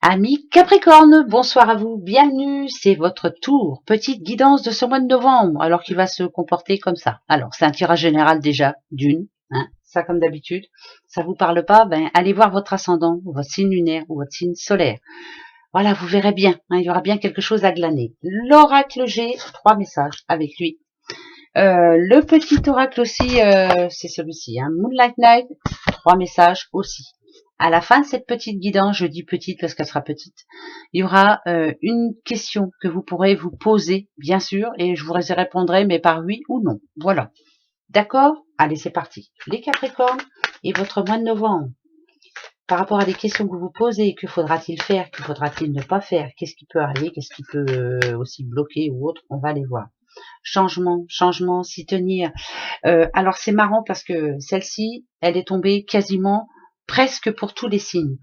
Amis Capricorne, bonsoir à vous, bienvenue, c'est votre tour. Petite guidance de ce mois de novembre, alors qu'il va se comporter comme ça. Alors, c'est un tirage général déjà, d'une, hein, ça comme d'habitude. Ça vous parle pas, ben allez voir votre ascendant, votre signe lunaire ou votre signe solaire. Voilà, vous verrez bien, hein, il y aura bien quelque chose à glaner. L'oracle G, 3 messages avec lui. Le petit oracle aussi, c'est celui-ci, hein, Moonlight Night, 3 messages aussi. À la fin de cette petite guidance, je dis petite parce qu'elle sera petite, il y aura une question que vous pourrez vous poser, bien sûr, et je vous répondrai, mais par oui ou non. Voilà. D'accord? Allez, c'est parti. Les Capricornes et votre mois de novembre. Par rapport à des questions que vous vous posez, que faudra-t-il faire, que faudra-t-il ne pas faire, qu'est-ce qui peut arriver, qu'est-ce qui peut aussi bloquer ou autre, on va les voir. Changement, s'y tenir. Alors c'est marrant parce que celle-ci, elle est tombée quasiment presque pour tous les signes.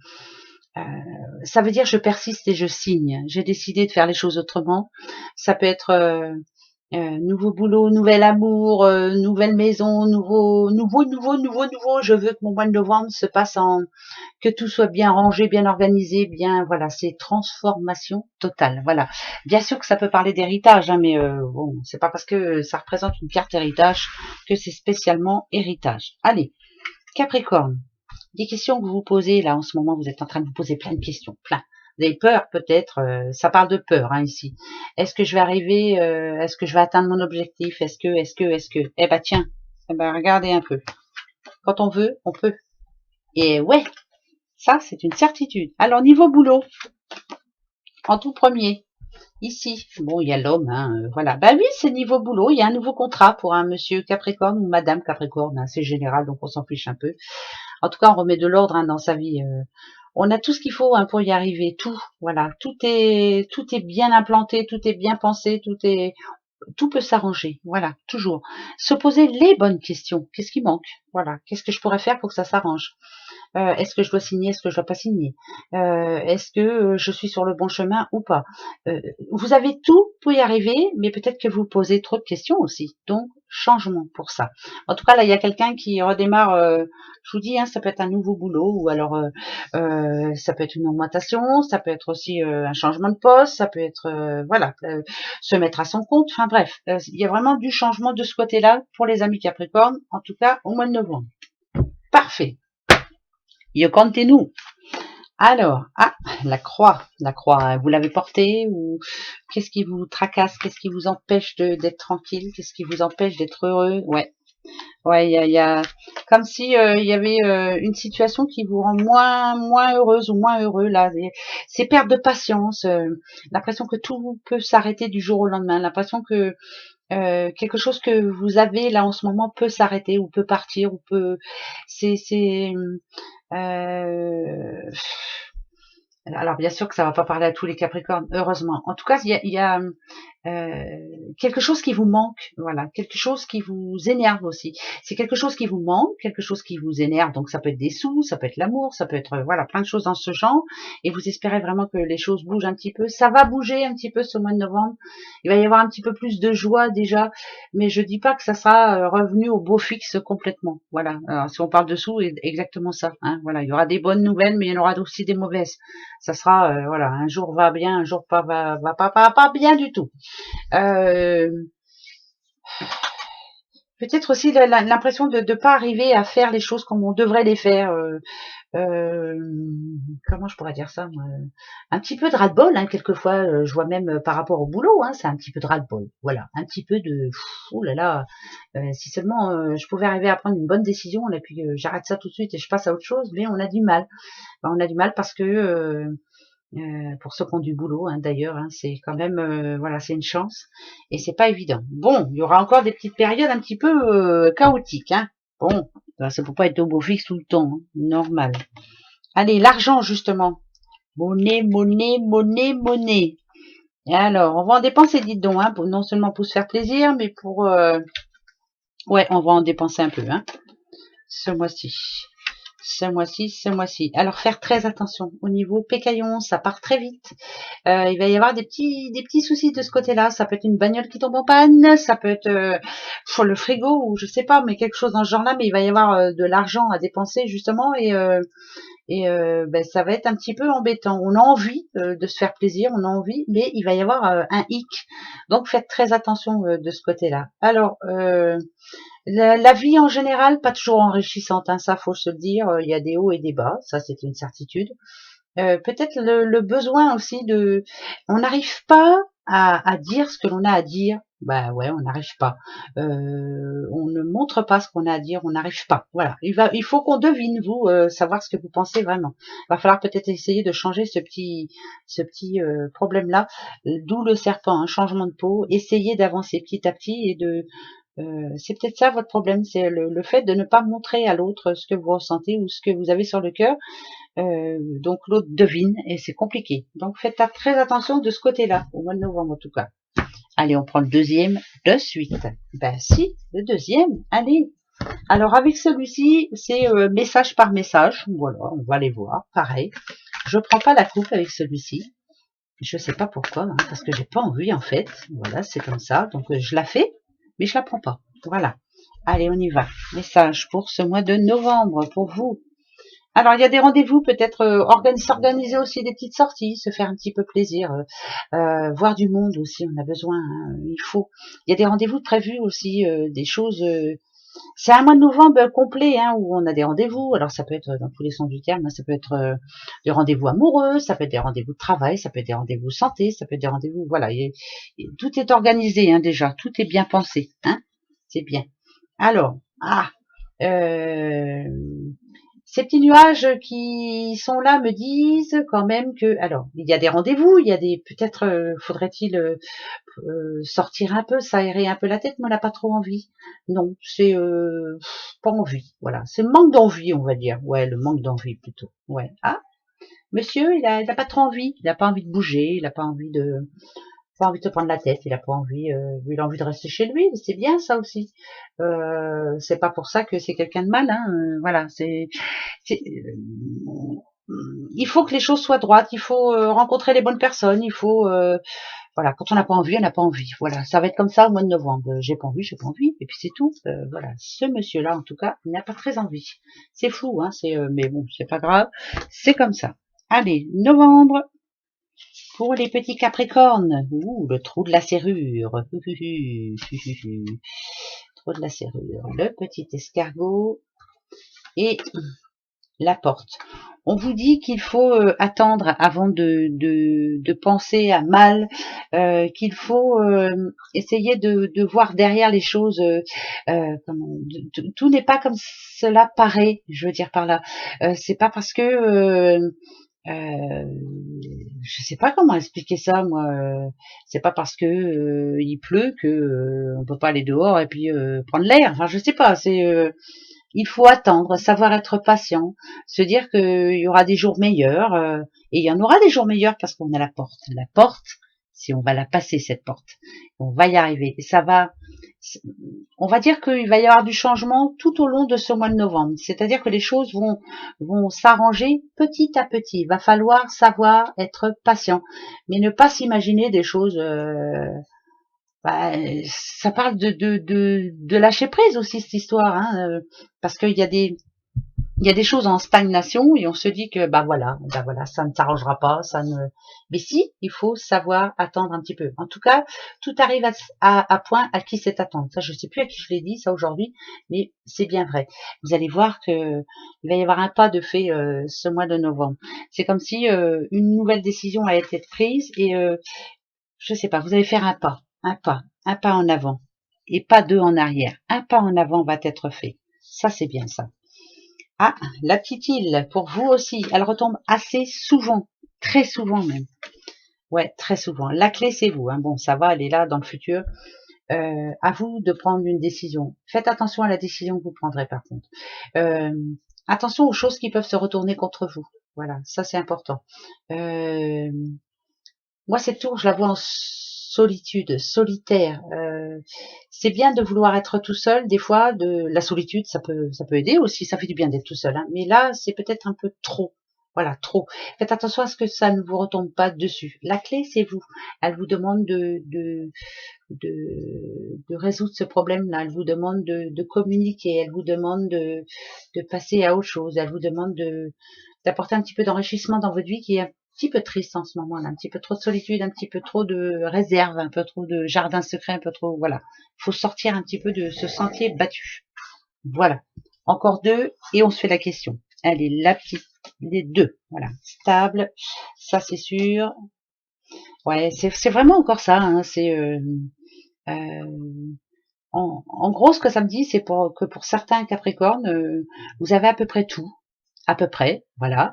Ça veut dire je persiste et je signe. J'ai décidé de faire les choses autrement. Ça peut être nouveau boulot, nouvel amour, nouvelle maison, nouveau. Je veux que mon mois de novembre se passe en que tout soit bien rangé, bien organisé, bien voilà, c'est transformation totale. Voilà. Bien sûr que ça peut parler d'héritage, hein, mais bon, c'est pas parce que ça représente une carte héritage que c'est spécialement héritage. Allez, Capricorne. Des questions que vous vous posez là en ce moment, vous êtes en train de vous poser plein de questions, plein. Vous avez peur peut-être, ça parle de peur hein, ici. Est-ce que je vais arriver, est-ce que je vais atteindre mon objectif, est-ce que, eh ben tiens, eh ben regardez un peu. Quand on veut, on peut. Et ouais, ça c'est une certitude. Alors niveau boulot, en tout premier, ici, bon il y a l'homme, hein, voilà. Bah oui, c'est niveau boulot, il y a un nouveau contrat pour un monsieur Capricorne ou madame Capricorne, hein, c'est général donc on s'en fiche un peu. En tout cas, on remet de l'ordre hein, dans sa vie. On a tout ce qu'il faut hein, pour y arriver, tout. Voilà, tout est bien implanté, tout est bien pensé, tout peut s'arranger. Voilà, toujours. Se poser les bonnes questions. Qu'est-ce qui manque? Voilà, qu'est-ce que je pourrais faire pour que ça s'arrange? Est-ce que je dois signer? Est-ce que je dois pas signer? Est-ce que je suis sur le bon chemin ou pas? Vous avez tout pour y arriver, mais peut-être que vous posez trop de questions aussi. Donc, changement pour ça. En tout cas, là, il y a quelqu'un qui redémarre. Je vous dis, hein, ça peut être un nouveau boulot ou alors ça peut être une augmentation, ça peut être aussi un changement de poste, ça peut être voilà, se mettre à son compte. Enfin bref, il y a vraiment du changement de ce côté-là pour les amis Capricorne, en tout cas au mois de novembre. Parfait. Io nous. Alors, ah, la croix, hein, vous l'avez portée ou qu'est-ce qui vous tracasse, qu'est-ce qui vous empêche d'être tranquille, qu'est-ce qui vous empêche d'être heureux? Ouais, ouais, y a comme si il y avait une situation qui vous rend moins heureuse ou moins heureux là. C'est perte de patience, l'impression que tout peut s'arrêter du jour au lendemain, l'impression que quelque chose que vous avez là en ce moment peut s'arrêter ou peut partir ou peut, c'est euh, alors bien sûr que ça va pas parler à tous les Capricornes, heureusement. En tout cas, il y a quelque chose qui vous manque, voilà, quelque chose qui vous énerve aussi. C'est quelque chose qui vous manque, quelque chose qui vous énerve. Donc ça peut être des sous, ça peut être l'amour, ça peut être voilà plein de choses dans ce genre. Et vous espérez vraiment que les choses bougent un petit peu. Ça va bouger un petit peu ce mois de novembre. Il va y avoir un petit peu plus de joie déjà, mais je dis pas que ça sera revenu au beau fixe complètement. Voilà. Alors, si on parle de sous, exactement ça. Hein, voilà, il y aura des bonnes nouvelles, mais il y en aura aussi des mauvaises. Ça sera voilà, un jour va bien, un jour pas bien du tout. Euh, Peut-être aussi l'impression de ne pas arriver à faire les choses comme on devrait les faire. Euh, Comment je pourrais dire ça moi, un petit peu de ras-le-bol, hein, quelquefois. Je vois même par rapport au boulot, hein, c'est un petit peu de ras-le-bol. Voilà, un petit peu de oh là là. Si seulement je pouvais arriver à prendre une bonne décision, et puis j'arrête ça tout de suite et je passe à autre chose, mais on a du mal. On a du mal parce que pour ceux qui ont du boulot, hein, d'ailleurs, hein, c'est quand même, voilà, c'est une chance et c'est pas évident. Bon, il y aura encore des petites périodes un petit peu chaotiques, hein. Bon, ça peut pas être au beau fixe tout le temps, hein, normal. Allez, l'argent justement, monnaie. Et alors, on va en dépenser, dites donc, hein, non seulement pour se faire plaisir, mais pour, ouais, on va en dépenser un peu, hein, ce mois-ci. Ce mois-ci. Alors faire très attention au niveau pécaillon, ça part très vite. Il va y avoir des petits soucis de ce côté-là. Ça peut être une bagnole qui tombe en panne, ça peut être le frigo ou je sais pas, mais quelque chose dans ce genre-là. Mais il va y avoir de l'argent à dépenser justement et ben, ça va être un petit peu embêtant. On a envie de se faire plaisir, on a envie, mais il va y avoir un hic. Donc faites très attention de ce côté-là. Alors, la vie en général, pas toujours enrichissante, hein, ça faut se le dire, il y a des hauts et des bas, ça c'est une certitude. Peut-être le besoin aussi de... On n'arrive pas à dire ce que l'on a à dire. Bah ouais, on n'arrive pas. On ne montre pas ce qu'on a à dire, on n'arrive pas. Voilà. Il faut qu'on devine, vous, savoir ce que vous pensez vraiment. Il va falloir peut-être essayer de changer ce petit problème-là, d'où le serpent, un changement de peau. Essayez d'avancer petit à petit et de... c'est peut-être ça votre problème, c'est le fait de ne pas montrer à l'autre ce que vous ressentez ou ce que vous avez sur le cœur. Donc l'autre devine et c'est compliqué. Donc faites très attention de ce côté-là, au mois de novembre en tout cas. Allez, on prend le deuxième de suite. Ben si, le deuxième, allez. Alors avec celui-ci, c'est message par message. Voilà, on va les voir. Pareil. Je prends pas la coupe avec celui-ci. Je sais pas pourquoi, hein, parce que j'ai pas envie en fait. Voilà, c'est comme ça. Donc je la fais, mais je la prends pas. Voilà. Allez, on y va. Message pour ce mois de novembre, pour vous. Alors, il y a des rendez-vous, peut-être s'organiser aussi des petites sorties, se faire un petit peu plaisir, voir du monde aussi, on a besoin, hein, il faut. Il y a des rendez-vous prévus aussi, des choses... c'est un mois de novembre complet, hein, où on a des rendez-vous. Alors, ça peut être dans tous les sens du terme, hein, ça peut être des rendez-vous amoureux, ça peut être des rendez-vous de travail, ça peut être des rendez-vous santé, ça peut être des rendez-vous... Voilà, tout est organisé, hein, déjà, tout est bien pensé, hein, c'est bien. Alors, euh, ces petits nuages qui sont là me disent quand même que, alors, il y a des rendez-vous, il y a des, peut-être faudrait-il sortir un peu, s'aérer un peu la tête, mais on n'a pas trop envie. Non, c'est pas envie, voilà, c'est manque d'envie, on va dire. Ouais, le manque d'envie plutôt. Ouais. Ah, monsieur, il a pas trop envie, il a pas envie de bouger, il a pas envie de, pas envie de se prendre la tête, il a pas envie, il a envie de rester chez lui, c'est bien ça aussi. C'est pas pour ça que c'est quelqu'un de mal, hein. Voilà, il faut que les choses soient droites, il faut rencontrer les bonnes personnes, il faut, voilà, quand on n'a pas envie, on n'a pas envie. Voilà, ça va être comme ça au mois de novembre. J'ai pas envie, et puis c'est tout. Voilà, ce monsieur-là, en tout cas, il n'a pas très envie. C'est fou, hein, mais bon, c'est pas grave, c'est comme ça. Allez, novembre. Pour les petits capricornes, ouh, le trou de la serrure. Trou de la serrure. Le petit escargot et la porte. On vous dit qu'il faut attendre avant de penser à mal, qu'il faut essayer de voir derrière les choses. Tout n'est pas comme cela paraît. Je veux dire par là, c'est pas parce que je sais pas comment expliquer ça, moi. C'est pas parce que il pleut que on peut pas aller dehors et puis prendre l'air. Enfin, je sais pas. Il faut attendre, savoir être patient, se dire qu'il y aura des jours meilleurs, et il y en aura des jours meilleurs parce qu'on a la porte. La porte, si on va la passer cette porte, on va y arriver. Et ça va, on va dire qu'il va y avoir du changement tout au long de ce mois de novembre. C'est-à-dire que les choses vont s'arranger petit à petit. Il va falloir savoir être patient, mais ne pas s'imaginer des choses. Bah, ça parle de lâcher prise aussi cette histoire, hein, parce qu'il y a des choses en stagnation et on se dit que bah voilà, ça ne s'arrangera pas, ça ne. Mais si, il faut savoir attendre un petit peu. En tout cas, tout arrive à point à qui c'est attendre. Ça, je sais plus à qui je l'ai dit ça aujourd'hui, mais c'est bien vrai. Vous allez voir que il va y avoir un pas de fait ce mois de novembre. C'est comme si une nouvelle décision a été prise et je sais pas, vous allez faire un pas en avant et pas deux en arrière. Un pas en avant va être fait. Ça, c'est bien ça. Ah, la petite île, pour vous aussi, elle retombe assez souvent, très souvent même. Ouais, très souvent. La clé, c'est vous. Hein. Bon, ça va, elle est là dans le futur. À vous de prendre une décision. Faites attention à la décision que vous prendrez par contre. Euh, attention aux choses qui peuvent se retourner contre vous. Voilà, ça c'est important. Moi, cette tour, je la vois en solitude, solitaire. C'est bien de vouloir être tout seul. Des fois, de la solitude, ça peut aider aussi. Ça fait du bien d'être tout seul. Hein. Mais là, c'est peut-être un peu trop. Voilà, trop. Faites attention à ce que ça ne vous retombe pas dessus. La clé, c'est vous. Elle vous demande de résoudre ce problème-là. Elle vous demande de communiquer. Elle vous demande de passer à autre chose. Elle vous demande d'apporter un petit peu d'enrichissement dans votre vie qui est un petit peu triste en ce moment, là, un petit peu trop de solitude, un petit peu trop de réserve, un peu trop de jardin secret, un peu trop, voilà. Il faut sortir un petit peu de ce sentier battu. Voilà. Encore 2 et on se fait la question. Allez, la petite, les 2. Voilà. Stable, ça c'est sûr. Ouais, c'est vraiment encore ça. Hein, c'est en gros, ce que ça me dit, c'est que pour certains Capricornes, vous avez à peu près tout, à peu près, voilà.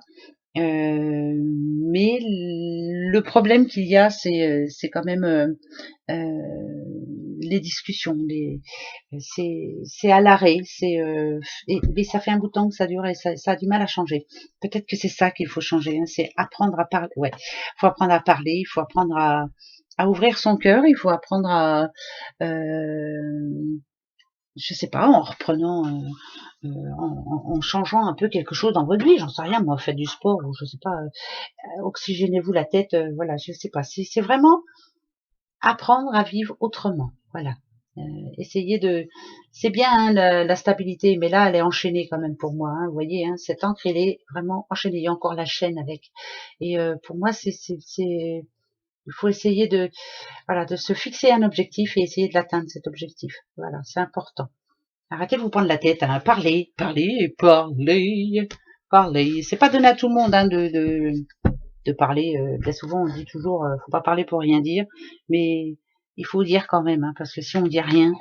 Mais le problème qu'il y a, c'est quand même les discussions, c'est à l'arrêt, mais ça fait un bout de temps que ça dure et ça a du mal à changer. Peut-être que c'est ça qu'il faut changer, hein, c'est apprendre à parler. Ouais, il faut apprendre à parler, il faut apprendre à ouvrir son cœur, il faut apprendre à je sais pas, en reprenant, en changeant un peu quelque chose dans votre vie, j'en sais rien, moi, faites du sport ou je sais pas, oxygénez-vous la tête, voilà, je sais pas. C'est vraiment apprendre à vivre autrement, voilà. Essayer de, c'est bien hein, la stabilité, mais là, elle est enchaînée quand même pour moi. Hein, vous voyez, hein, cette encre, elle est vraiment enchaînée. Il y a encore la chaîne avec. Et pour moi, il faut essayer de, voilà, de se fixer un objectif et essayer de l'atteindre cet objectif. Voilà, c'est important. Arrêtez de vous prendre la tête, hein. Parlez, parlez, parlez, parlez. C'est pas donné à tout le monde hein, de parler. Bien souvent, on dit toujours, faut pas parler pour rien dire, mais il faut dire quand même, hein, parce que si on dit rien,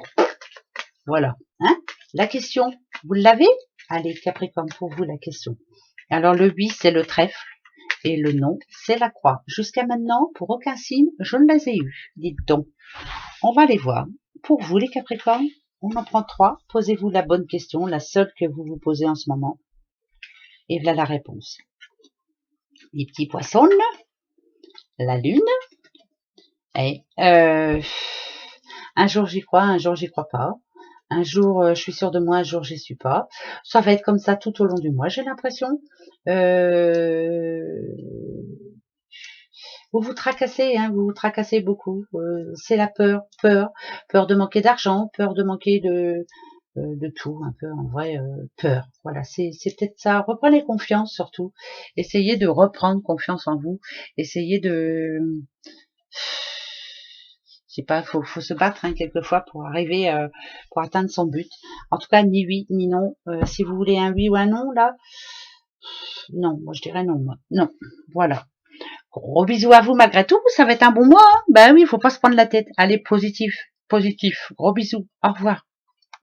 voilà. Hein, la question, vous l'avez? Allez, Capricorne, pour vous la question. Alors le oui, c'est le trèfle, et le non, c'est la croix. Jusqu'à maintenant, pour aucun signe, je ne les ai eus. Dites donc. On va les voir. Pour vous, les Capricornes, on en prend 3. Posez-vous la bonne question, la seule que vous vous posez en ce moment. Et voilà la réponse. Les petits poissons, la lune, et un jour j'y crois, un jour j'y crois pas. Un jour je suis sûre de moi, un jour j'y suis pas. Ça va être comme ça tout au long du mois, j'ai l'impression. Vous vous tracassez, hein, vous vous tracassez beaucoup. C'est la peur, peur de manquer d'argent, peur de manquer de tout, un peu en vrai, peur. Voilà, c'est peut-être ça. Reprenez confiance surtout. Essayez de reprendre confiance en vous. Essayez de, je sais pas, faut se battre hein, quelquefois pour arriver, pour atteindre son but. En tout cas, ni oui ni non. Si vous voulez un oui ou un non là, non, moi je dirais non. Moi. Non, voilà. Gros bisous à vous malgré tout, ça va être un bon mois. Hein. Ben oui, il faut pas se prendre la tête. Allez, positif, positif. Gros bisous. Au revoir.